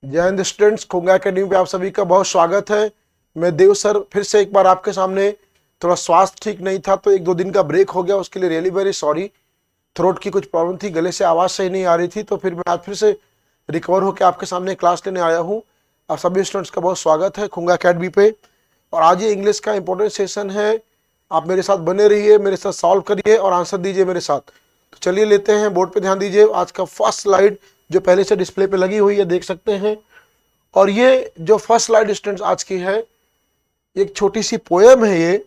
जय Hind students, Khunga academy पे आप सभी का बहुत स्वागत है। मैं देव सर फिर से एक बार आपके सामने। थोड़ा स्वास्थ्य ठीक नहीं था तो 1-2 दिन का ब्रेक हो गया, उसके लिए रियली वेरी सॉरी। थ्रोट की कुछ प्रॉब्लम थी, गले से आवाज़ सही नहीं आ रही थी, तो फिर मैं आज फिर से रिकवर होकर आपके सामने क्लास लेने आया हूँ। आप सभी स्टूडेंट्स का बहुत स्वागत है खुंगा एकेडमी पे। और आज ये इंग्लिश का इंपॉर्टेंट सेशन है। आप मेरे साथ बने रहिए, मेरे साथ सॉल्व करिए और आंसर दीजिए मेरे साथ। तो चलिए लेते हैं, बोर्ड पे ध्यान दीजिए। आज का फर्स्ट स्लाइड जो पहले से डिस्प्ले पे लगी हुई है देख सकते हैं। और ये जो फर्स्ट स्लाइड स्टूडेंट्स आज की है, एक छोटी सी पोएम है ये,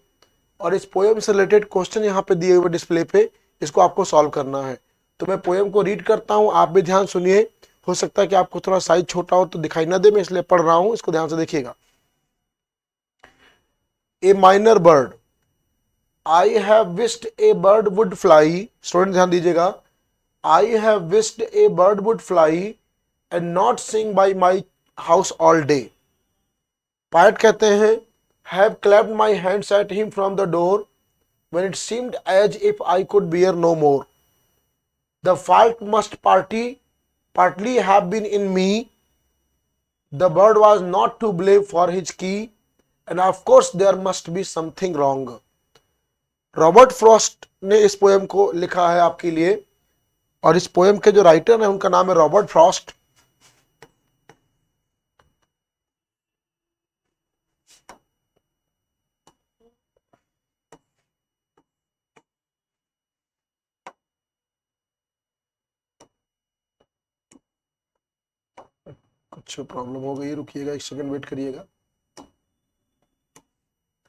और इस पोएम से रिलेटेड क्वेश्चन यहाँ पे दिए हुए डिस्प्ले पे, इसको आपको सॉल्व करना है। तो मैं पोएम को रीड करता हूँ, आप भी ध्यान सुनिए। हो सकता है कि आपको थोड़ा साइज छोटा हो तो दिखाई ना दे, मैं इसलिए पढ़ रहा हूँ, इसको ध्यान से देखिएगा। A minor bird, I have wished a bird would fly. Student ध्यान दीजिएगा। I have wished a bird would fly and not sing by my house all day. Poet कहते हैं, have clapped my hands at him from the door when it seemed as if I could bear no more. The fault must partly have been in me. The bird was not to blame for his key, and of course there must be something wrong. Robert Frost ने इस poem को लिखा है आपके लिए, और इस poem के जो राइटर हैं उनका नाम है रॉबर्ट फ्रॉस्ट। कुछ प्रॉब्लम हो गई, रुकिएगा 1 सेकंड वेट करिएगा।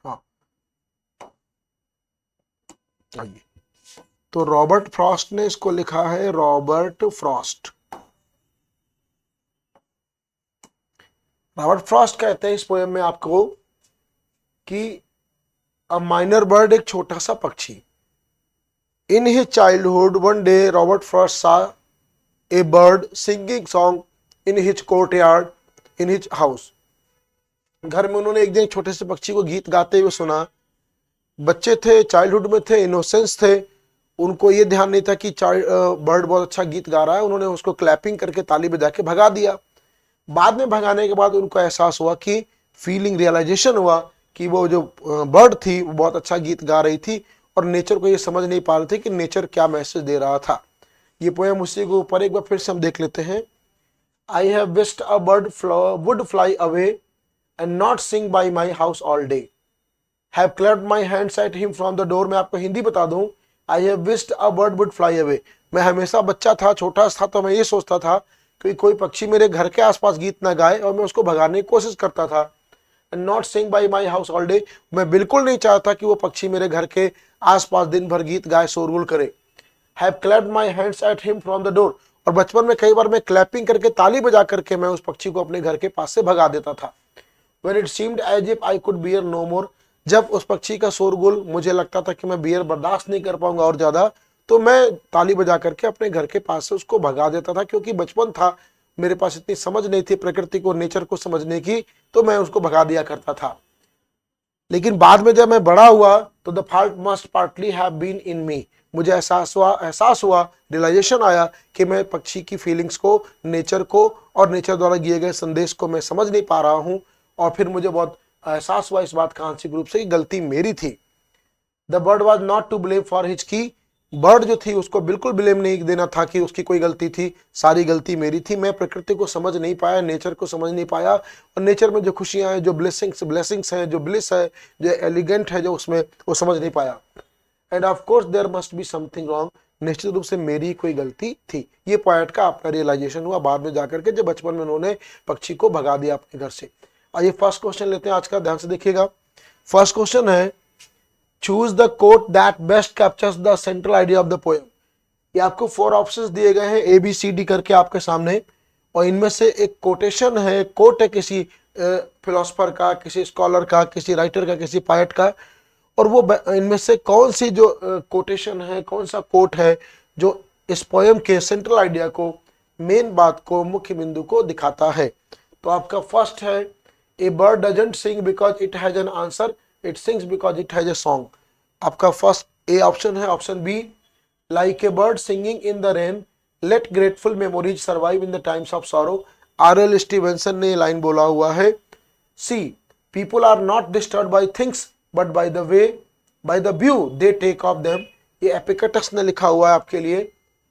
हाँ, आइए। तो रॉबर्ट फ्रॉस्ट ने इसको लिखा है, रॉबर्ट फ्रॉस्ट। रॉबर्ट फ्रॉस्ट कहते हैं इस पोएम में आपको कि अ माइनर बर्ड, एक छोटा सा पक्षी। In his childhood one day Robert Frost saw a bird singing song in his courtyard in his house. घर में उन्होंने एक दिन एक छोटे से पक्षी को गीत गाते हुए सुना। बच्चे थे, चाइल्डहुड में थे, इनोसेंस थे, उनको ये ध्यान नहीं था कि बर्ड बहुत अच्छा गीत गा रहा है। उन्होंने उसको क्लैपिंग करके, ताली बजा के भगा दिया। बाद में भगाने के बाद उनको एहसास हुआ कि फीलिंग, रियलाइजेशन हुआ कि वो जो बर्ड थी वो बहुत अच्छा गीत गा रही थी, और नेचर को ये समझ नहीं पा रहे थे कि नेचर क्या मैसेज दे रहा था। ये पोएम उसी के ऊपर एक बार फिर से हम देख लेते हैं। I have wished a bird would fly away and not sing by my house all day. Have clapped my hands at him from the door. मैं आपको हिंदी बता दूं, I have wished a bird would fly away. मैं हमेशा बच्चा था, छोटा था, तो मैं ये सोचता था कि कोई पक्षी मेरे घर के आसपास गीत ना गाए, और मैं उसको भगाने की कोशिश करता था। Not sing by my house all day, मैं बिल्कुल नहीं चाहता कि वो पक्षी मेरे घर के आसपास दिन भर गीत गाए, शोरगुल करे। Have clapped my hands at him from the door, और बचपन में कई बार मैं क्लैपिंग करके, ताली बजा करके मैं उस पक्षी को अपने घर के पास से भगा देता था। When it seemed as if I could bear no more, जब उस पक्षी का शोरगुल मुझे लगता था कि मैं बियर बर्दाश्त नहीं कर पाऊंगा और ज्यादा, तो मैं ताली बजा करके अपने घर के पास से उसको भगा देता था। क्योंकि बचपन था, मेरे पास इतनी समझ नहीं थी प्रकृति को, नेचर को समझने की, तो मैं उसको भगा दिया करता था। लेकिन बाद में जब मैं बड़ा हुआ तो the fault must partly have been in me. मुझे एहसास हुआ, रियलाइजेशन आया कि मैं पक्षी की फीलिंग्स को, नेचर को और नेचर द्वारा दिए गए संदेश को मैं समझ नहीं पा रहा हूँ। और फिर मुझे बहुत एहसास हुआ इस बात का आंशिक रूप से कि गलती मेरी थी। The bird was not to blame for his key. Bird जो थी उसको बिल्कुल ब्लेम नहीं देना था कि उसकी कोई गलती थी, सारी गलती मेरी थी। मैं प्रकृति को समझ नहीं पाया, नेचर को समझ नहीं पाया, और नेचर में जो खुशियां हैं, जो ब्लेसिंग्स हैं, जो ब्लिस है, जो एलिगेंट है, जो उसमें, वो समझ नहीं पाया। And of course there must be something wrong, निश्चित रूप से मेरी कोई गलती थी। ये पॉइंट का आपका रियलाइजेशन हुआ बाद में जाकर के, जब बचपन में उन्होंने पक्षी को भगा दिया अपने घर से। आइए फर्स्ट क्वेश्चन लेते हैं आज का, ध्यान से देखिएगा। फर्स्ट क्वेश्चन है, choose the coat that best captures the central idea of the poem. ये आपको 4 ऑप्शंस दिए गए हैं, ए बी सी डी करके आपके सामने, और इनमें से एक कोटेशन है, कोट है किसी फिलोसफर का, किसी स्कॉलर का, किसी राइटर का, किसी पायट का, और वो इनमें से कौन सी जो कोटेशन है, कौन सा कोट है जो इस पोएम के सेंट्रल आइडिया को, मेन बात को, मुख्य बिंदु को दिखाता है। तो आपका फर्स्ट है, a bird doesn't sing because it has an answer, it sings because it has a song. आपका फर्स्ट ए ऑप्शन है। Option B, like a bird singing in the rain, let grateful memories survive in the times of sorrow. R.L. Stevenson ने line बोला हुआ है, C people are not disturb by things but by the way by the view they take of them, ये Epictetus ने लिखा हुआ है आपके लिए।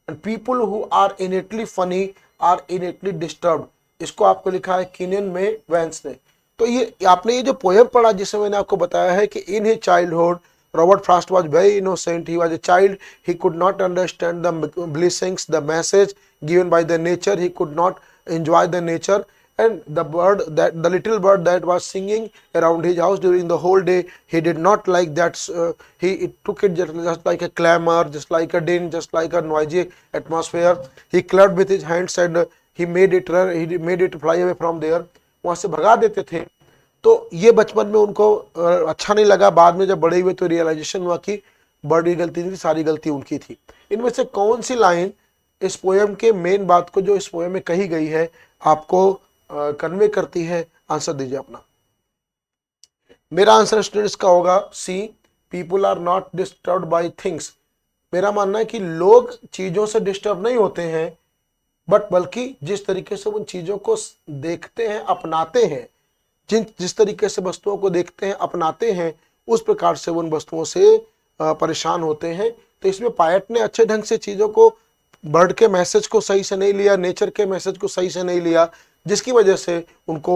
And people who are innately funny are innately disturb, इसको आपको लिखा है कीनियन में वेंस ने। तो ये आपने ये जो पोएम पढ़ा जिसमें मैंने आपको बताया है कि इन his childhood Robert Frost was very innocent, he was a child, he could not understand the blessings, the message given by the nature, he could not enjoy the nature, and the little bird that was singing around his house during the whole day, he did not like that. He took it just like a clamor, just like a din, just like a noisy atmosphere. He clapped with his hands and he made it run, he made it fly away from there, वहां से भगा देते थे। तो ये बचपन में उनको अच्छा नहीं लगा, बाद में जब बड़े हुए तो रियलाइजेशन हुआ कि बर्ड की गलती नहीं थी, सारी गलती उनकी थी। इनमें से कौन सी लाइन इस पोएम के मेन बात को जो इस पोएम में कही गई है आपको कन्वे करती है? आंसर दीजिए अपना। मेरा आंसर स्टूडेंट्स का होगा C, people are not disturb by things. मेरा मानना है कि लोग चीजों से डिस्टर्ब नहीं होते हैं, बट बल्कि जिस तरीके से उन चीजों को देखते हैं, अपनाते हैं, जिस तरीके से वस्तुओं को देखते हैं, अपनाते हैं, उस प्रकार से उन वस्तुओं से परेशान होते हैं। तो इसमें पायट ने अच्छे ढंग से चीजों को, बर्ड के मैसेज को सही से नहीं लिया, नेचर के मैसेज को सही से नहीं लिया, जिसकी वजह से उनको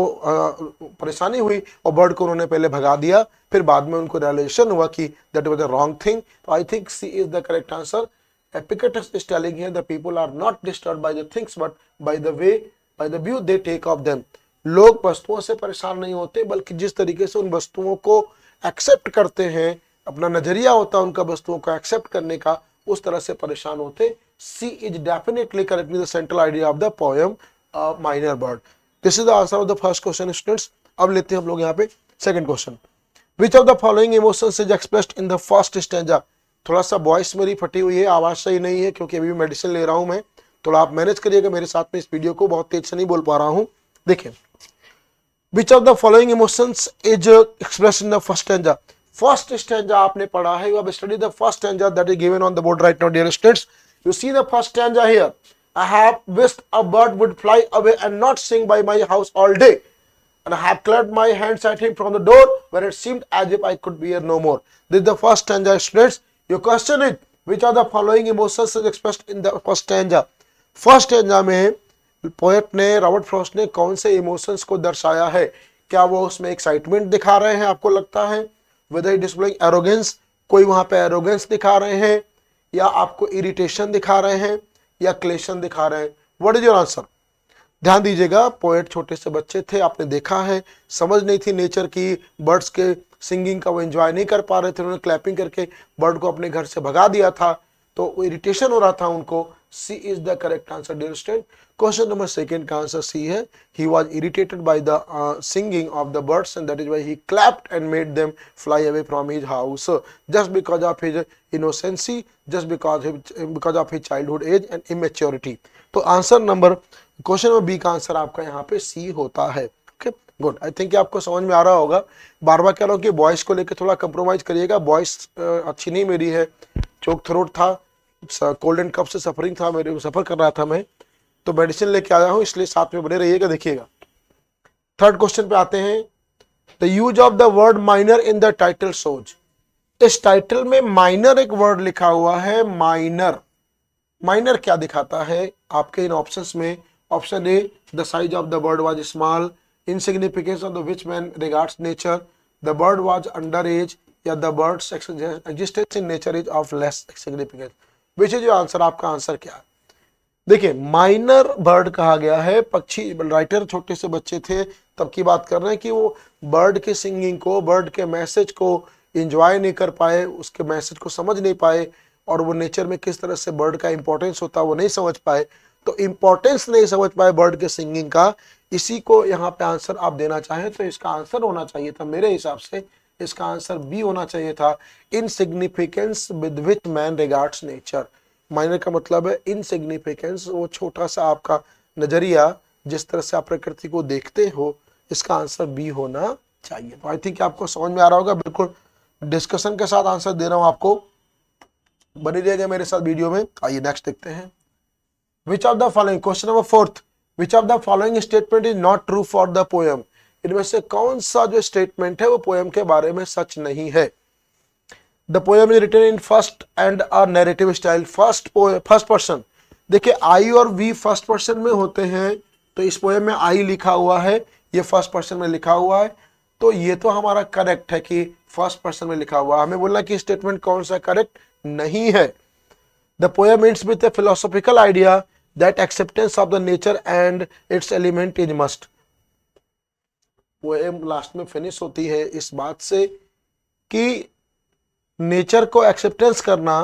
परेशानी हुई और बर्ड को उन्होंने पहले भगा दिया, फिर बाद में उनको रियलाइजेशन हुआ कि that was the wrong thing. तो I think C is the correct answer. Epictetus is telling here the people are not disturb by the things but by the way by the view they take of them. लोग वस्तुओं से परेशान नहीं होते, बल्कि जिस तरीके से उन वस्तुओं को एक्सेप्ट करते हैं, अपना नजरिया होता है उनका वस्तुओं को एक्सेप्ट करने का, उस तरह से परेशान होते। C is definitely correctly the central idea of the poem Minor Bird. This is the answer of the first question, students. अब लेते हैं हम लोग यहाँ पे second question. Which of the following emotions is expressed in the first stanza? थोड़ा सा voice मेरी फटी हुई है, आवाज सही नहीं है क्योंकि अभी मेडिसिन ले रहा हूं मैं, थोड़ा आप मैनेज करिएगा मेरे साथ में, इस वीडियो को बहुत तेज से नहीं बोल पा रहा हूं। देखिए, Which of the following emotions is expressed in the first stanza? First stanza आपने पढ़ा है, you have studied the first stanza that is given on the board right now, dear students. You see the first stanza here. I have wished a bird would fly away and not sing by my house all day. And I have clapped my hands at him from the door where it seemed as if I could bear no more. This is the first stanza, students. Your question is, which of the following emotions is expressed in the first stanza? First stanza में poet ने, Robert Frost ने कौन से emotions को दर्शाया है? क्या वो उसमें एक्साइटमेंट दिखा रहे हैं आपको लगता है? Whether it displaying arrogance, कोई वहां पे एरोगेंस दिखा रहे हैं, या आपको इरिटेशन दिखा रहे हैं, या क्लेशन दिखा रहे हैं? What is your answer? ध्यान दीजिएगा, पोएट छोटे से बच्चे थे, आपने देखा है, समझ नहीं थी नेचर की, बर्ड्स के सिंगिंग का वो एंजॉय नहीं कर पा रहे थे, उन्होंने क्लैपिंग करके बर्ड को अपने घर से भगा दिया था, तो इरिटेशन हो रहा था उनको। C is the correct answer, dear student. Question number second का आंसर सी है, he was irritated by the singing of the birds and that is why he clapped and made them fly away from his house just because of his innocency, just because of his childhood age and immaturity. तो answer number, question number B का answer आपका यहाँ पे सी होता है। Okay, good. I think आपको समझ में आ रहा होगा। बार बार कह रहा हूँ कि वॉइस को लेकर थोड़ा कंप्रोमाइज करिएगा, वॉइस अच्छी नहीं मेरी है, चोक थ्रोट था, कोल्ड एंड कफ से सफरिंग था, मेरे सफर कर रहा था मैं, तो मेडिसिन लेके आया हूं, इसलिए साथ में बने रहिएगा। देखिएगा, थर्ड क्वेश्चन पे आते हैं। The use of the word minor in the title shows. इस टाइटल में माइनर एक वर्ड लिखा हुआ है, माइनर। माइनर क्या दिखाता है आपके इन ऑप्शंस में? Option A, the size of the bird was small, insignificance of the which man regards nature, the bird was under age, या the bird's existence in nature is of less significance. Which is your answer? आपका answer क्या है? देखिए, minor bird कहा गया है, पक्षी, writer छोटे से बच्चे थे तब की बात कर रहे हैं कि वो बर्ड के सिंगिंग को, बर्ड के मैसेज को एंजॉय नहीं कर पाए, उसके मैसेज को समझ नहीं पाए, और वो नेचर में किस तरह से बर्ड का इंपॉर्टेंस होता है वो नहीं समझ पाए। तो इंपॉर्टेंस नहीं समझ पाए बर्ड के सिंगिंग का, इसी को यहाँ पे आंसर आप देना चाहें तो इसका आंसर होना चाहिए था, मेरे हिसाब से इसका आंसर बी होना चाहिए था, insignificance with which man regards nature. Minor का मतलब है इनसिग्निफिकेंस, वो छोटा सा आपका नजरिया, जिस तरह से आप प्रकृति को देखते हो, इसका आंसर बी होना चाहिए। तो आई थिंक आपको समझ में आ रहा होगा, बिल्कुल डिस्कशन के साथ आंसर दे रहा हूं आपको, बने रहिएगा मेरे साथ वीडियो में। आइए नेक्स्ट देखते हैं। विच of the following, question number fourth, which of the following statement is not true for the poem, इनमें से कौन सा जो स्टेटमेंट है वो पोएम के बारे में सच नहीं है। The poem is written in first and a narrative style, first person. देखिए आई और वी फर्स्ट पर्सन में होते हैं, तो इस पोएम में आई लिखा हुआ है, ये फर्स्ट पर्सन में लिखा हुआ है, तो ये तो हमारा करेक्ट है कि फर्स्ट पर्सन में लिखा हुआ है। हमें बोलना कि स्टेटमेंट कौन सा करेक्ट नहीं है। The poem ends with a philosophical idea that acceptance of the nature and its element is must। Poem last में फिनिश होती है इस बात से कि नेचर को एक्सेप्टेंस करना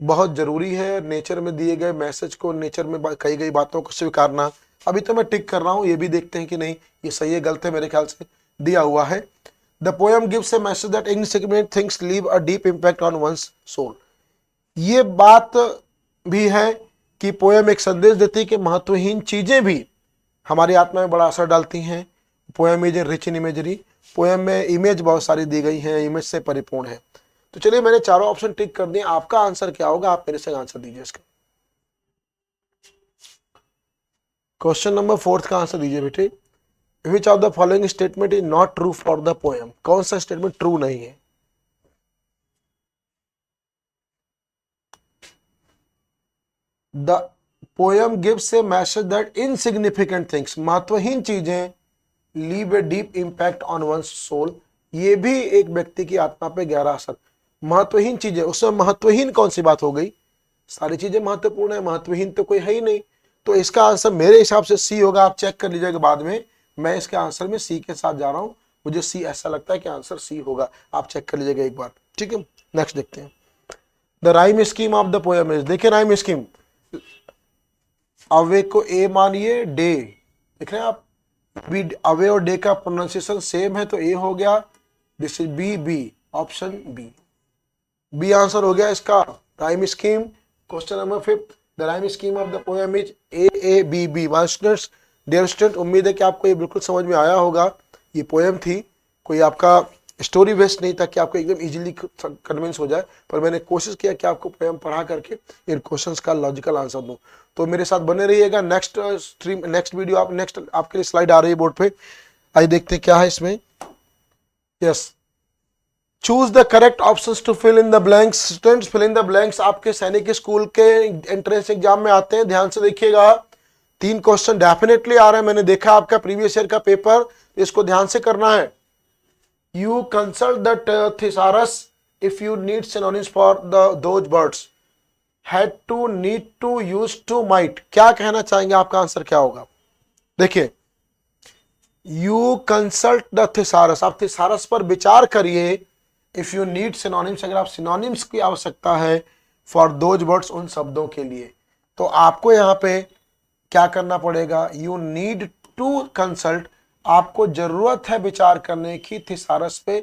बहुत जरूरी है, नेचर में दिए गए मैसेज को, नेचर में कही गई बातों को स्वीकारना। अभी तो मैं टिक कर रहा हूं, ये भी देखते हैं कि नहीं ये सही है गलत है, मेरे ख्याल से दिया हुआ है। The poem gives a message that insignificant things leave a deep impact on one's soul. ये बात भी है कि पोएम एक संदेश देती है कि महत्वहीन चीजें भी हमारी आत्मा में बड़ा असर डालती हैं। Poem is rich in imagery, poem में इमेज बहुत सारी दी गई है, इमेज से परिपूर्ण है। तो चलिए मैंने चारों ऑप्शन टिक कर दिए, आपका आंसर क्या होगा, आप मेरे से आंसर दीजिए इसका। क्वेश्चन नंबर 4 का आंसर दीजिए बेटे। Which of the following statement is not true for the poem, कौन सा स्टेटमेंट ट्रू नहीं है। The poem gives a message that insignificant things, महत्वहीन चीजें leave a deep impact on one's soul, ये भी एक व्यक्ति की आत्मा पे गहरा असर। महत्वहीन चीजें, उसमें महत्वहीन कौन सी बात हो गई, सारी चीजें महत्वपूर्ण है, महत्वहीन तो कोई है ही नहीं। तो इसका आंसर मेरे हिसाब से सी होगा, आप चेक कर लीजिएगा बाद में। मैं इसके आंसर में सी के साथ जा रहा हूं, मुझे सी ऐसा लगता है कि आंसर सी होगा, आप चेक कर लीजिएगा एक बार, ठीक है। नेक्स्ट देखते हैं। The rhyme scheme of the poem is, देखिए राइम स्कीम, अवे को ए मानिए, डे, देख रहे हैं आप, बी, अवे और डे का प्रोनाउंसिएशन सेम है तो ए हो गया, this is B, B option B, B answer हो गया इसका। Rhyme scheme, question number 5, the rhyme scheme of the poem is A A B B. Students, dear student, उम्मीद है कि आपको ये बिल्कुल समझ में आया होगा। ये पोएम थी, कोई आपका स्टोरी वेस्ट नहीं था कि आपको एकदम इजीली कन्विंस हो जाए, पर मैंने कोशिश किया कि आपको पोएम पढ़ा करके इन क्वेश्चंस का लॉजिकल आंसर दूं। तो मेरे साथ बने रहिएगा। नेक्स्ट स्ट्रीम, नेक्स्ट वीडियो, आप नेक्स्ट आपके लिए स्लाइड आ रही है बोर्ड पे, आइए देखते हैं क्या है इसमें। Yes, choose the correct options to fill in the blanks. Students, fill in the blanks आपके सैनिक स्कूल के एंट्रेंस एग्जाम में आते हैं, ध्यान से देखिएगा। 3 क्वेश्चन डेफिनेटली आ रहे हैं, मैंने देखा आपका प्रीवियस ईयर का पेपर, इसको ध्यान से करना है। You consult the thesaurus if you need synonyms for those words, had to, need to, use to, might, क्या कहना चाहेंगे, आपका आंसर क्या होगा। देखिए, यू कंसल्ट द थिसारस, आप थिसारस पर विचार करिए। इफ यू नीड सिनोनिम्स, अगर आप सिनोनिम्स की आवश्यकता है फॉर दोज वर्ड्स, उन शब्दों के लिए, तो आपको यहाँ पे क्या करना पड़ेगा, यू नीड टू कंसल्ट, आपको जरूरत है विचार करने की थिसारस पे।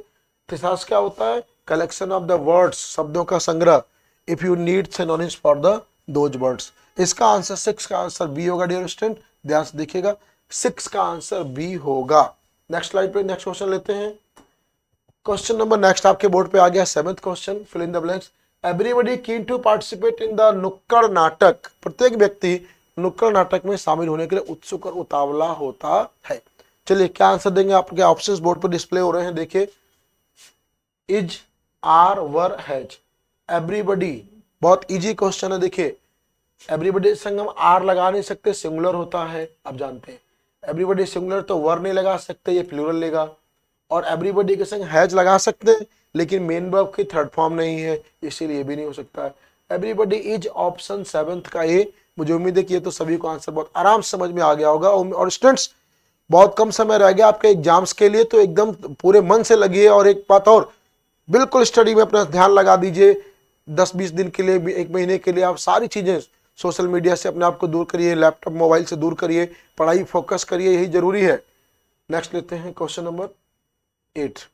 थिसारस क्या होता है, कलेक्शन ऑफ द वर्ड्स, शब्दों का संग्रह। If you need synonyms for the those words, इसका आंसर 6 का आंसर बी होगा। डियर स्टूडेंट, ध्यान से देखिएगा, 6 का आंसर बी होगा। नेक्स्ट स्लाइड पे नेक्स्ट क्वेश्चन लेते हैं। क्वेश्चन नंबर नेक्स्ट आपके बोर्ड पे आ गया, 7th question, fill in the blanks. Everybody keen to participate in the नुक्कड़ नाटक, प्रत्येक व्यक्ति नुक्कड़ नाटक में शामिल होने के लिए उत्सुक और उतावला होता है। चलिए क्या आंसर देंगे, आपके ऑप्शंस बोर्ड पर डिस्प्ले हो रहे हैं, देखिए। Is, are, were, has, everybody, बहुत इजी क्वेश्चन है। देखिए, एवरीबॉडी संग हम आर लगा नहीं सकते, सिंगुलर होता है, आप जानते हैं। एवरीबॉडी सिंगुलर तो वर नहीं लगा सकते, ये प्लूरल लेगा। और एवरीबॉडी के संग हैज लगा सकते हैं, लेकिन मेन वर्ब की थर्ड फॉर्म नहीं है, इसीलिए भी नहीं हो सकता है। एवरीबॉडी इज ऑप्शन 7th का ए। मुझे उम्मीद है कि ये तो सभी को आंसर बहुत आराम से समझ में आ गया होगा। और स्टूडेंट्स, बहुत कम समय रह गया आपके एग्जाम्स के लिए, तो एकदम पूरे मन से लगिए। और एक बात और, बिल्कुल स्टडी में अपना ध्यान लगा दीजिए। 10-20 दिन के लिए, 1 महीने के लिए आप सारी चीजें सोशल मीडिया से अपने आप को दूर करिए, लैपटॉप मोबाइल से दूर करिए, पढ़ाई फोकस करिए, यही जरूरी है। नेक्स्ट लेते हैं question number 8।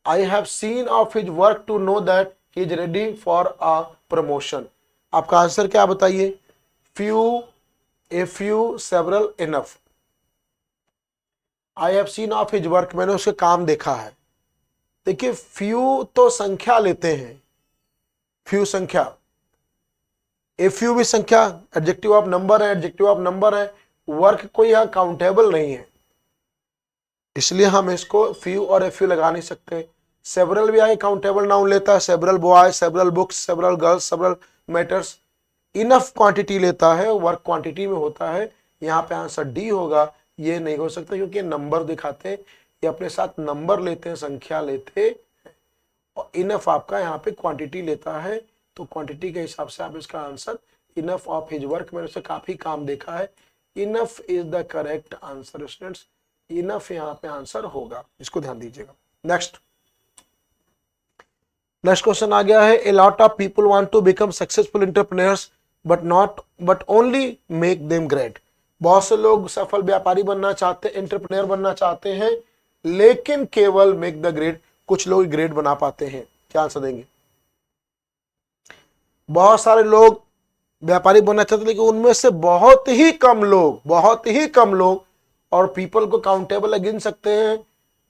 I have seen of his work to know that he is ready for a promotion, आपका आंसर क्या बताइए। Few, a few, several, enough. I have seen of his work, मैंने उसके काम देखा है। देखिए, फ्यू तो संख्या लेते हैं, फ्यू संख्या, ए फ्यू भी संख्या, एडजेक्टिव ऑफ नंबर है, एडजेक्टिव ऑफ नंबर है। वर्क कोई यहाँ काउंटेबल नहीं है, इसलिए हम इसको फ्यू और ए फ्यू लगा नहीं सकते। सेवरल भी आगे काउंटेबल नाउन लेता है, several boy, several books, several girls, several matters, enough quantity लेता है, वर्क क्वांटिटी में होता है। यहाँ पे आंसर डी होगा, ये नहीं हो सकता क्योंकि नंबर दिखाते हैं, ये अपने साथ नंबर लेते हैं, संख्या लेते हैं, और इनफ आपका यहाँ पे क्वांटिटी लेता है, तो क्वांटिटी के हिसाब से आप इसका answer enough of his work, मैंने उसे काफी काम देखा है, enough is the correct answer students, enough यहाँ पे आंसर होगा, इसको ध्यान दीजिएगा। नेक्स्ट क्वेश्चन आ गया है, a lot of people want to become successful entrepreneurs but only make them great. बहुत से लोग सफल व्यापारी बनना चाहते हैं, एंटरप्रेन्योर बनना चाहते हैं, लेकिन केवल मेक द ग्रेट, कुछ लोग ग्रेट बना पाते हैं। क्या आंसर देंगे? बहुत सारे लोग व्यापारी बनना चाहते हैं, लेकिन उनमें से बहुत ही कम लोग और पीपल को काउंटेबल गिन सकते हैं।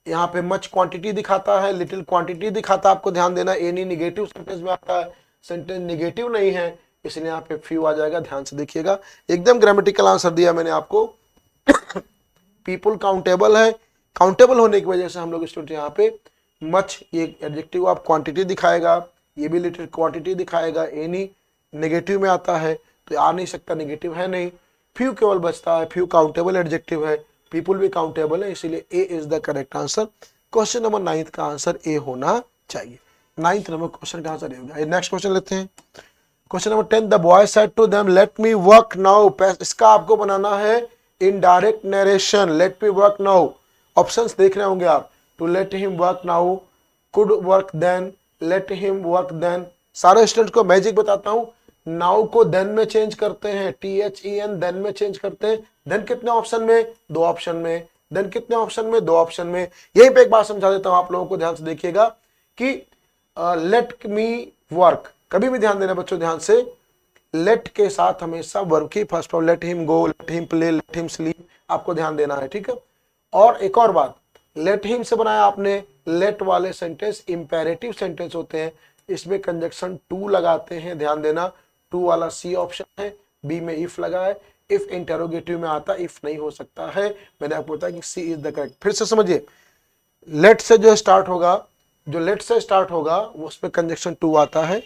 यहाँ पे मच क्वांटिटी दिखाता है, लिटिल क्वांटिटी दिखाता है, आपको ध्यान देना। एनी निगेटिव सेंटेंस में आता है, सेंटेंस निगेटिव नहीं है, इसलिए यहाँ पे फ्यू आ जाएगा, ध्यान से देखिएगा। एकदम ग्रामेटिकल आंसर दिया मैंने आपको। पीपल काउंटेबल है, काउंटेबल होने की वजह से हम लोग स्टूडेंट यहाँ पे मच, ये एडजेक्टिव आप क्वांटिटी दिखाएगा, ये भी लिटिल क्वांटिटी दिखाएगा, एनी नेगेटिव में आता है तो आ नहीं सकता, नेगेटिव है नहीं। फ्यू केवल बचता है, फ्यू काउंटेबल एडजेक्टिव है, पीपल भी काउंटेबल है, इसीलिए A is the correct answer. Question number 9 का आंसर ए होना चाहिए। 9 नंबर क्वेश्चन का आंसर ए होगा। नेक्स्ट क्वेश्चन लेते हैं, question number 10, the boy said to them let me work now. इसका आपको बनाना है indirect narration, let me work now. Options देख रहे होंगे आप, to let him work now, could work then, let him work then. सारे स्टूडेंट्स को मैजिक बताता हूं, नाउ को देन में चेंज करते हैं, THEN देन में चेंज करते हैं। देन कितने ऑप्शन में? 2 ऑप्शन में। देन कितने ऑप्शन में? 2 ऑप्शन में। यहीं पे एक बात समझा देता हूं आप लोगों को, ध्यान से देखिएगा कि लेट मी वर्क, कभी भी ध्यान देना बच्चों, ध्यान से, लेट के साथ हमेशा वर्ब की first form, let him go, let him play, let him sleep, आपको ध्यान देना है, ठीक है। और एक और बात, लेट हिम से बनाया आपने, लेट वाले सेंटेंस इंपेरेटिव सेंटेंस होते हैं, इसमें कंजक्शन टू लगाते हैं, ध्यान देना। टू वाला सी ऑप्शन है, बी में इफ लगा है, इफ इंटेरोगेटिव में आता, इफ नहीं हो सकता है। मैंने आपको बताया कि सी इज द करेक्ट। फिर से समझिए, लेट से जो स्टार्ट होगा, जो लेट से स्टार्ट होगा उसमें कंजक्शन टू आता है,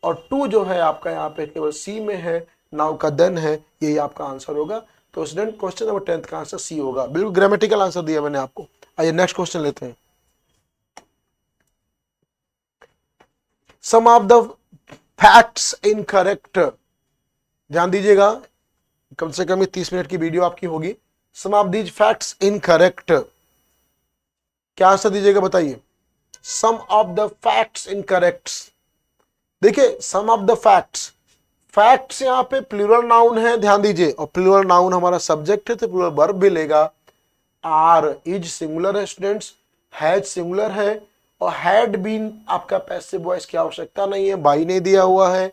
और टू जो है आपका यहाँ पे केवल सी में है, नाउ का देन है, यही आपका आंसर होगा। तो स्टूडेंट क्वेश्चन नंबर 10 का आंसर सी होगा, बिल्कुल ग्रामेटिकल आंसर दिया मैंने आपको। आइए नेक्स्ट क्वेश्चन लेते हैं। सम ऑफ द फैक्ट्स इनकरेक्ट, ध्यान दीजिएगा, कम से कम 30 मिनट की वीडियो आपकी होगी। सम ऑफ दीज फैक्ट्स इनकरेक्ट, क्या आंसर दीजिएगा बताइए। सम ऑफ द फैक्ट्स इनकरेक्ट, देखिए सम ऑफ द फैक्ट्स, फैक्ट्स यहाँ पे प्लूरल नाउन है, ध्यान दीजिए, और प्लूरल नाउन हमारा सब्जेक्ट है तो प्लूरल वर्ब भी लेगा। आर इज सिंगुलर है स्टूडेंट्स, हैज सिंगुलर है, और हैड बीन आपका पैसिव वॉइस की आवश्यकता नहीं है, बाई नहीं दिया हुआ है।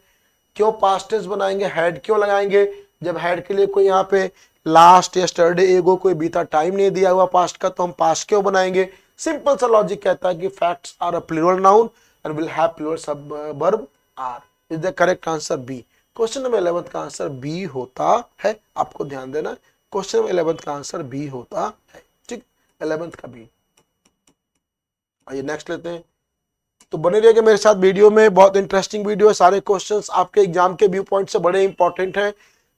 क्यों पास्ट टेंस बनाएंगे, हैड क्यों लगाएंगे, जब हैड के लिए कोई यहाँ पे लास्ट, यस्टरडे, एगो कोई बीता टाइम नहीं दिया हुआ पास्ट का, तो हम पास्ट क्यों बनाएंगे। सिंपल सा लॉजिक कहता है कि facts are a plural noun and will have plural subverb are. Is the correct answer B. Question number 11 का आंसर बी होता है, आपको ध्यान देना, क्वेश्चन नंबर 11 का आंसर बी होता है, ठीक, 11 का बी। आइए नेक्स्ट लेते हैं। तो बने रहिएगा मेरे साथ वीडियो में, बहुत इंटरेस्टिंग वीडियो है, सारे क्वेश्चंस आपके एग्जाम के व्यू पॉइंट से बड़े इंपॉर्टेंट हैं।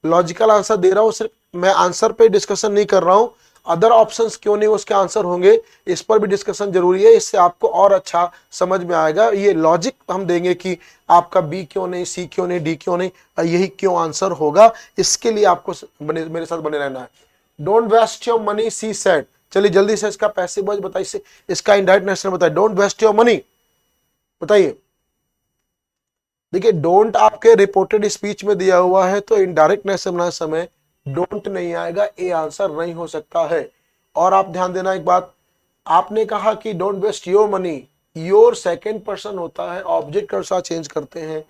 लॉजिकल आंसर दे रहा हूं, सिर्फ मैं आंसर पे डिस्कशन नहीं कर रहा हूं, अदर ऑप्शंस क्यों नहीं उसके आंसर होंगे, इस पर भी डिस्कशन जरूरी है, इससे आपको और अच्छा समझ में आएगा। ये लॉजिक हम देंगे कि आपका बी क्यों नहीं, सी क्यों नहीं, डी क्यों नहीं, यही क्यों आंसर होगा, इसके लिए आपको मेरे साथ बने रहना है। Don't waste your money, she said. चलिए जल्दी से इसका पैसिव वॉइस बताइए, इसका इनडायरेक्ट नेशन बताइए। डोंट वेस्ट योर मनी बताइए। देखिए डोंट आपके रिपोर्टेड स्पीच में दिया हुआ है, तो इनडायरेक्ट नेशन बनाते समय डोंट नहीं आएगा, ए आंसर नहीं हो सकता है। और आप ध्यान देना एक बात, आपने कहा कि don't waste your money, your second person होता है, ऑब्जेक्ट के साथ चेंज करते हैं,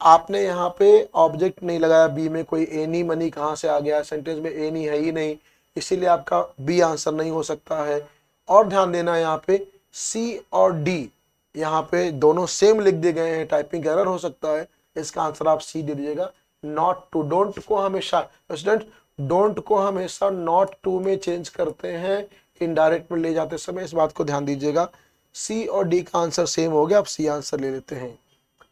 आपने यहाँ पे ऑब्जेक्ट नहीं लगाया, बी में कोई एनी मनी कहाँ से आ गया, सेंटेंस में एनी है ही नहीं, इसीलिए आपका बी आंसर नहीं हो सकता है। और ध्यान देना यहाँ पे सी और डी यहाँ पे दोनों सेम लिख दिए गए हैं, टाइपिंग एरर हो सकता है, इसका आंसर आप सी दे दीजिएगा। नॉट टू, डोंट को हमेशा स्टूडेंट डोंट को हमेशा नॉट टू में चेंज करते हैं इनडायरेक्ट में ले जाते समय, इस बात को ध्यान दीजिएगा। सी और डी का आंसर सेम हो गया, आप सी आंसर ले लेते हैं,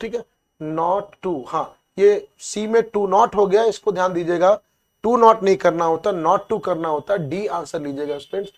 ठीक है। नॉट टू, हाँ ये सी में टू नॉट हो गया, इसको ध्यान दीजिएगा, टू नॉट नहीं करना होता, नॉट टू करना होता, डी आंसर लीजिएगा स्टूडेंट्स,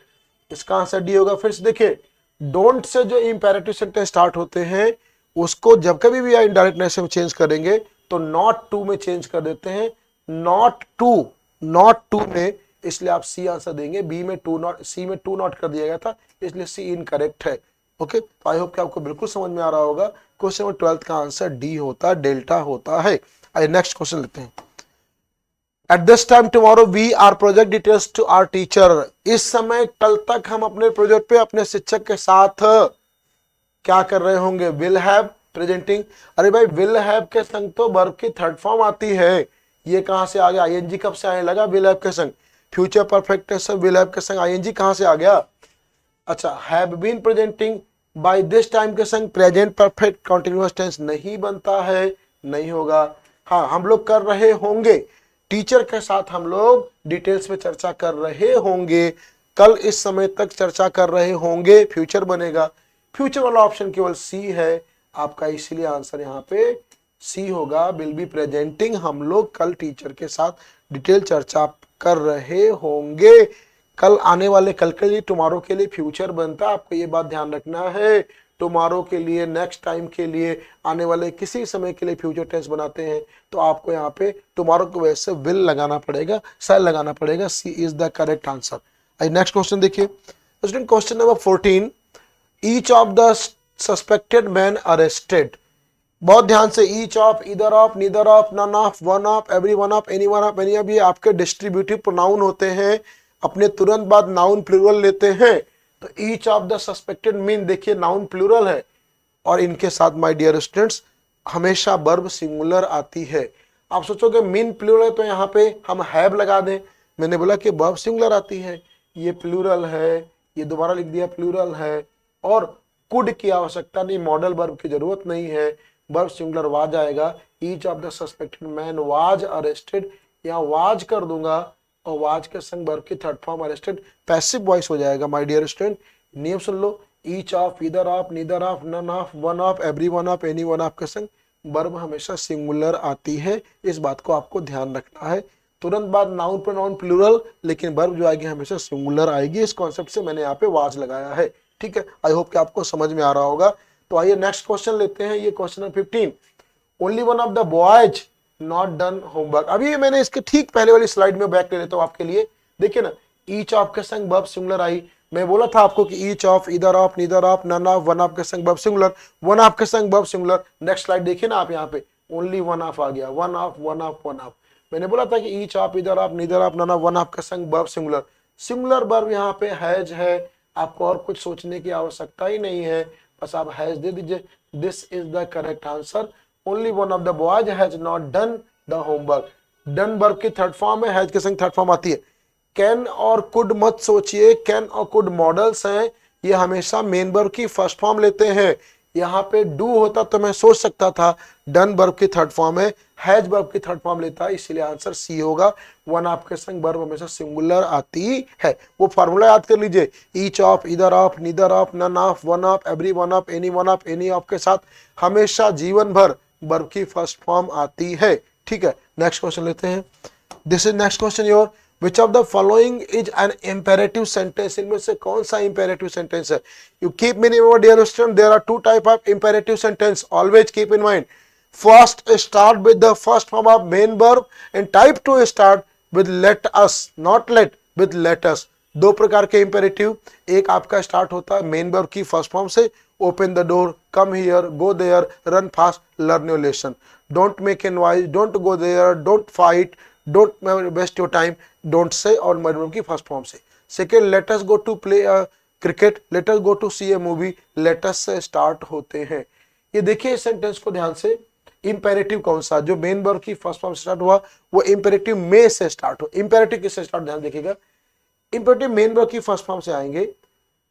इसका आंसर डी होगा। फिर से देखिए, डोंट से जो इंपेरेटिव सेंटेंस स्टार्ट होते हैं उसको जब कभी भी इनडायरेक्टनेस में चेंज करेंगे तो नॉट टू में चेंज कर देते हैं, नॉट टू में, इसलिए आप सी आंसर देंगे। बी में टू नॉट, सी में टू नॉट कर दिया गया था, इसलिए सी इनकरेक्ट है। ओके, तो आई होप कि आपको बिल्कुल समझ में आ रहा होगा। क्वेश्चन नंबर 12 का आंसर डी होता, डेल्टा होता है। आइए नेक्स्ट क्वेश्चन लेते हैं। At this time tomorrow we are project details to our teacher। इस समय कल तक हम अपने प्रोजेक्ट पे अपने शिक्षक के साथ क्या कर रहे होंगे, विल हैव प्रेजेंटिंग। अरे भाई विल हैव के संग तो वर्ब की थर्ड फॉर्म आती है, ये कहां से आ गया, आईएनजी कब से आने लगा विल हैव के संग, future perfect tense will have के संग आईएनजी कहां से आ गया। अच्छा, have been presenting by this time के संग प्रेजेंट परफेक्ट कंटीन्यूअस टेंस नहीं बनता है, नहीं होगा। हाँ, हम लोग कर रहे होंगे, टीचर के साथ हम लोग डिटेल्स में चर्चा कर रहे होंगे, कल इस समय तक चर्चा कर रहे होंगे, फ्यूचर बनेगा। फ्यूचर वाला ऑप्शन केवल सी है आपका, इसलिए आंसर यहाँ पे सी होगा, विल बी प्रेजेंटिंग, हम लोग कल टीचर के साथ डिटेल चर्चा कर रहे होंगे। कल आने वाले, कल के लिए टुमारो के लिए फ्यूचर बनता है, आपको ये बात ध्यान रखना है। टुमारो के लिए, नेक्स्ट टाइम के लिए, आने वाले किसी समय के लिए फ्यूचर टेंस बनाते हैं तो आपको यहाँ पे टुमारो की वजह से विल लगाना पड़ेगा, शैल लगाना पड़ेगा। C is the correct answer. आई नेक्स्ट क्वेश्चन देखिए student, question number 14। Each of the suspected man arrested. बहुत ध्यान से, each of, either of, neither of, none of, one of, every one of, any one of, any of, ये आपके distributive pronoun होते हैं, अपने तुरंत बाद नाउन प्लूरल लेते हैं। तो each of the suspected mean, देखिए नाउन प्लूरल है और इनके साथ माय डियर स्टूडेंट्स हमेशा वर्ब सिंगुलर आती है। आप सोचोगे मीन प्लूरल है तो यहाँ पे हम हैव लगा दें, मैंने बोला कि वर्ब सिंगुलर आती है, ये प्लूरल है, ये दोबारा लिख दिया प्लूरल है, और कुड की आवश्यकता नहीं, मॉडल वर्ब की जरूरत नहीं है, वर्ब सिंगुलर वाज आएगा। Each of the suspected man was arrested, यहाँ वाज कर दूंगा और वाज के संग वर्ब की third form arrested, passive voice हो जाएगा माय डियर स्टूडेंट। नियम सुन लो, each of, either of, neither of, none of, one of, every one of, any one of के संग वर्ब हमेशा सिंगुलर आती है, इस बात को आपको ध्यान रखना है। तुरंत बाद नाउन प्रोनाउन प्लूरल, लेकिन वर्ब जो आएगी हमेशा सिंगुलर आएगी, इस कॉन्सेप्ट से मैंने यहाँ पे वाज लगाया है, ठीक है। आई होप कि आपको समझ में आ रहा होगा। तो आइए नेक्स्ट क्वेश्चन लेते हैं, ये question number 15। Only one of the boys not done homework. अभी मैंने इसके ठीक पहले वाली स्लाइड में बैक ले लेता हूं आपके लिए, देखिए ना, ईच ऑफ के संग वर्ब सिंगुलर आई, मैं बोला था आपको कि each of, either of, neither of, none of, one of के संग वर्ब सिंगुलर, वन ऑफ के संग वर्ब सिंगुलर। नेक्स्ट स्लाइड देखिए ना आप, यहाँ पे ओनली वन ऑफ आ गया, one of, one of, one of. मैंने बोला था कि each of, either of, neither of, none of, one of के संग वर्ब सिंगुलर, सिंगुलर वर्ब यहाँ पे हैज है, आपको और कुछ सोचने की आवश्यकता ही नहीं है, बस आप हैज दे दीजिए। This is the correct answer. Only one of the boys has not done the homework. Done verb की थर्ड फॉर्म है, हैज के संग थर्ड फॉर्म आती है। कैन और कुड मत सोचिए, कैन और कुड मॉडल्स हैं, ये हमेशा मेन वर्ब की फर्स्ट फॉर्म लेते हैं। यहाँ पे डू होता तो मैं सोच सकता था, डन वर्ब की थर्ड फॉर्म है, हैज वर्ब की थर्ड फॉर्म लेता है, इसलिए आंसर सी होगा। वन ऑफ के संग वर्ब हमेशा सिंगुलर आती है, वो फार्मूला याद कर लीजिए, each of, either of, neither of, none of, one of, every one of, any one of, any of के साथ हमेशा जीवन भर वर्ब की फर्स्ट फॉर्म आती है, ठीक है। नेक्स्ट क्वेश्चन लेते हैं, this is next question your, which of the following is an imperative sentence. इनमें से कौन सा इंपेरेटिव सेंटेंस है। You keep mean in dear student, there are two type of imperative sentence, always keep in mind. First start with the first form of main verb and type two start with let us, not let, with let us. दो प्रकार के imperative, एक आपका start होता है main verb की first form से, open the door, come here, go there, run fast, learn your lesson, don't make a noise, don't go there, don't fight, don't waste your time, don't say, और main verb की first form से। Second, let us go to play cricket, let us go to see a movie, let us से start होते हैं। ये देखिए इस sentence को ध्यान से, इंपेरेटिव कौन सा, जो मेन वर्ब की फर्स्ट फॉर्म से स्टार्ट हुआ वो इंपेरेटिव में से स्टार्ट हो। इंपेरेटिव किससे स्टार्ट, ध्यान देखिएगा, इंपेरेटिव मेन वर्ब की फर्स्ट फॉर्म से आएंगे,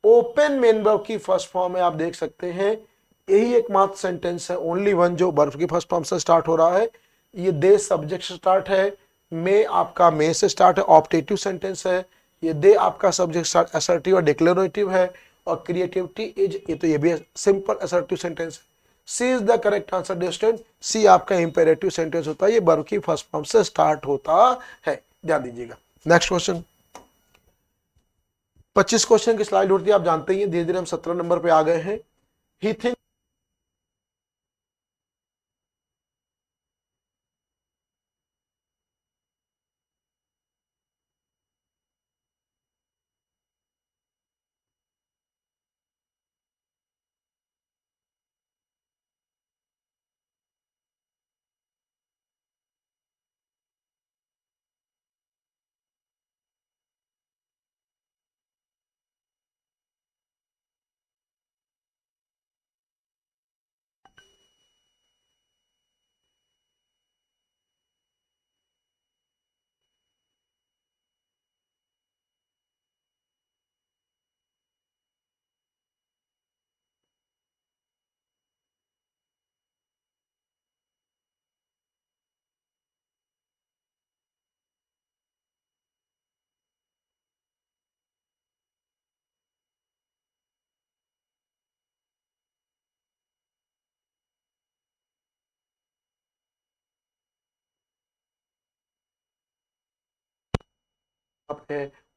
ओपन मेन वर्ब की फर्स्ट फॉर्म है, आप देख सकते हैं यही एकमात्र सेंटेंस है, ओनली वन, जो वर्ब की फर्स्ट फॉर्म से स्टार्ट हो रहा है। ये दे सब्जेक्ट से स्टार्ट है, मे आपका मे से स्टार्ट है, ऑप्टेटिव सेंटेंस है। ये दे आपका सब्जेक्ट असर्टिव और डिक्लेरेटिव है। और क्रिएटिविटी इज, ये तो ये भी सिंपल असर्टिव सेंटेंस है। C is the correct answer dear student. C आपका इंपेरेटिव सेंटेंस होता है, ये वर्ब की फर्स्ट फॉर्म से स्टार्ट होता है, ध्यान दीजिएगा। नेक्स्ट क्वेश्चन, 25 क्वेश्चन की स्लाइड होती है, आप जानते ही हैं। धीरे धीरे हम 17 नंबर पे आ गए हैं। ही think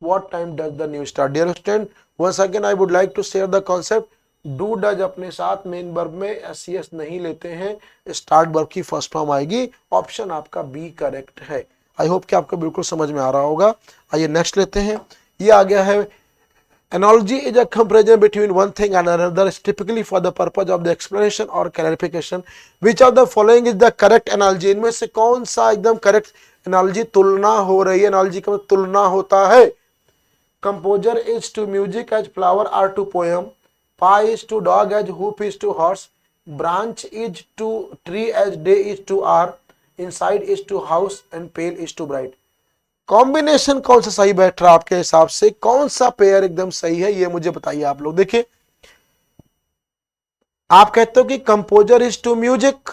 what time does the news start? Dear student, once again I would like to share the concept. Do does अपने साथ मेन वर्ब में एस सी एस नहीं लेते हैं, स्टार्ट वर्ब की फर्स्ट फॉर्म आएगी। ऑप्शन आपका बी करेक्ट है। आई होप कि आपको बिल्कुल समझ में आ रहा होगा। आइए नेक्स्ट लेते हैं। ये आ गया है, analogy is a comparison between one thing and another, is typically for the purpose of the explanation or clarification. Which of the following is the correct analogy? इनमें से कौन सा एकदम करेक्ट एनालॉजी, तुलना हो रही है, एनालॉजी का तुलना होता है। Composer is to music as flower are to poem, pie is to dog as hoop is to horse, branch is to tree as day is to hour, inside is to house and pale is to bright. Combination कौन सा सही बैठ रहा है आपके हिसाब से, कौन सा पेयर एकदम सही है, ये मुझे बताइए आप लोग। देखिए, आप कहते हो कि composer is to music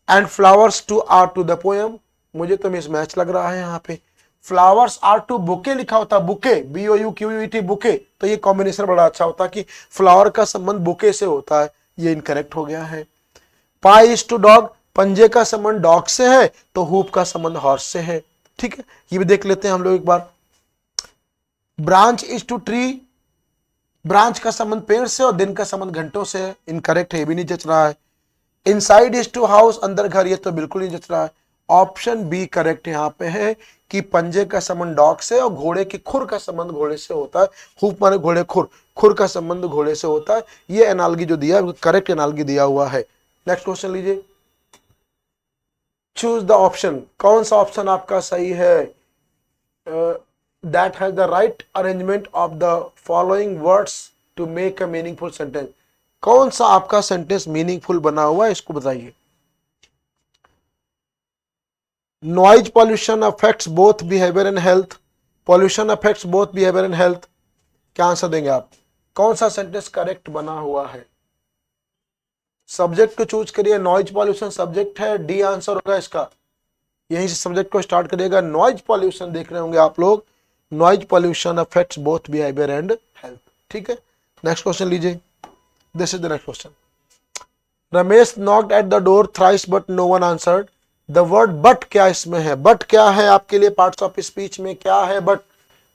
and flowers to are to the poem, मुझे तो मिसमैच लग रहा है यहाँ पे। फ्लावर्स आर टू बुके लिखा होता, बुके BOUQUET बुके, तो ये कॉम्बिनेशन बड़ा अच्छा होता कि फ्लावर का संबंध बुके से होता है, ये इनकरेक्ट हो गया है। पाई इज टू डॉग, पंजे का संबंध डॉग से है, तो हुप का संबंध हॉर्स से है। ठीक है, ये भी देख लेते हैं हम लोग एक बार। Branch is to tree, branch का संबंध पेड़ से और दिन का संबंध घंटों से है, इनकरेक्ट है, ये भी नहीं जच रहा है। इनसाइड इज टू हाउस, अंदर घर, ये तो बिल्कुल नहीं जच रहा है। ऑप्शन बी करेक्ट यहाँ पे है कि पंजे का संबंध डॉग से और घोड़े की खुर का संबंध घोड़े से होता है। हुप माने घोड़े, खुर, खुर का संबंध घोड़े से होता है। ये एनालॉजी जो दिया है करेक्ट एनालॉजी दिया हुआ है। नेक्स्ट क्वेश्चन लीजिए, चूज द ऑप्शन, कौन सा ऑप्शन आपका सही है। That has the right arrangement of the following words to make a meaningful sentence. कौन सा आपका सेंटेंस मीनिंगफुल बना हुआ है, इसको बताइए। Noise pollution affects both behaviour and health, pollution affects both behaviour and health, क्या आंसर देंगे आप। कौन सा सेंटेंस करेक्ट बना हुआ है। सब्जेक्ट को चूज करिए, नॉइज पॉल्यूशन सब्जेक्ट है, डी आंसर होगा इसका। यहीं से सब्जेक्ट को स्टार्ट करिएगा। नॉइज पॉल्यूशन देख रहे होंगे आप लोग, noise pollution affects both behaviour and health. ठीक है, नेक्स्ट क्वेश्चन लीजिए। This is the next question. Ramesh knocked at the door thrice but no one answered. The word but क्या इसमें है, बट क्या है आपके लिए पार्ट्स ऑफ स्पीच में, क्या है बट।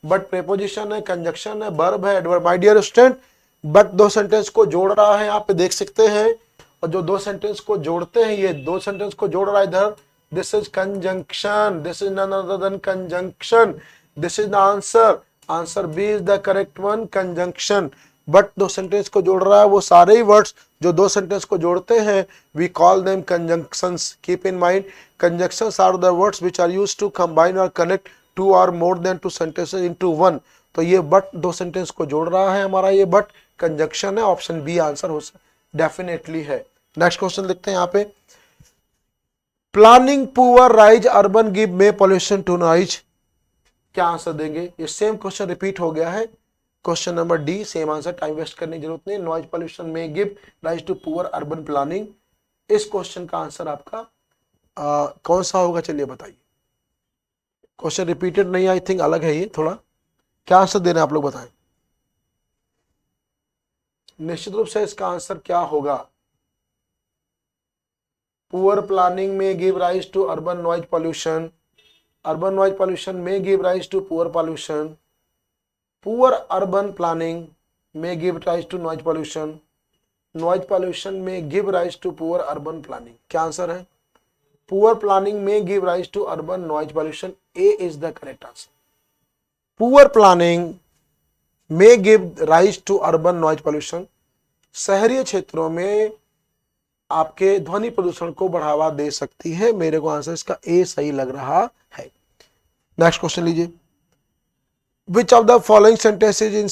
बट प्रेपोजिशन है, कंजक्शन है, वर्ब है, adverb. My dear student, but दो सेंटेंस को जोड़ रहा है, आप देख सकते हैं। और जो दो सेंटेंस को जोड़ते हैं, ये दो सेंटेंस को जोड़ रहा है इधर, this is conjunction, this is none other than conjunction, this is the answer. Answer B is the correct one, conjunction. But दो सेंटेंस को जोड़ रहा है, वो सारे ही वर्ड्स जो दो सेंटेंस को जोड़ते हैं, we call them conjunctions. Keep in mind, conjunctions are the words which are used to combine or connect two or more than two sentences into one. तो ये बट दो सेंटेंस को जोड़ रहा है हमारा, ये बट कंजंक्शन है। ऑप्शन बी आंसर हो डेफिनेटली है। नेक्स्ट क्वेश्चन लिखते हैं यहाँ पे, planning poor rise urban give में पॉल्यूशन टू नॉइज, क्या आंसर देंगे। ये सेम क्वेश्चन रिपीट हो गया है, question number D, same answer, time waste करने की जरूरत नहीं। नॉइज पॉल्यूशन में give rise to poor urban planning, इस क्वेश्चन का आंसर आपका कौन सा होगा, चलिए बताइए। क्वेश्चन रिपीटेड नहीं, आई थिंक अलग है ये थोड़ा। क्या आंसर दे रहे हैं आप लोग बताएं। निश्चित रूप से इसका आंसर क्या होगा। पुअर प्लानिंग में give rise to urban noise pollution, urban noise pollution में give rise to poor pollution, poor urban planning में give rise to noise pollution, noise pollution में give rise to poor urban planning. क्या answer है। Poor planning में give rise to urban noise pollution, A is the correct answer. Poor planning में give rise to urban noise pollution, शहरी क्षेत्रों में आपके ध्वनि प्रदूषण को बढ़ावा दे सकती है। मेरे को आंसर इसका ए सही लग रहा है। नेक्स्ट क्वेश्चन लीजिए। विच of the following sentences in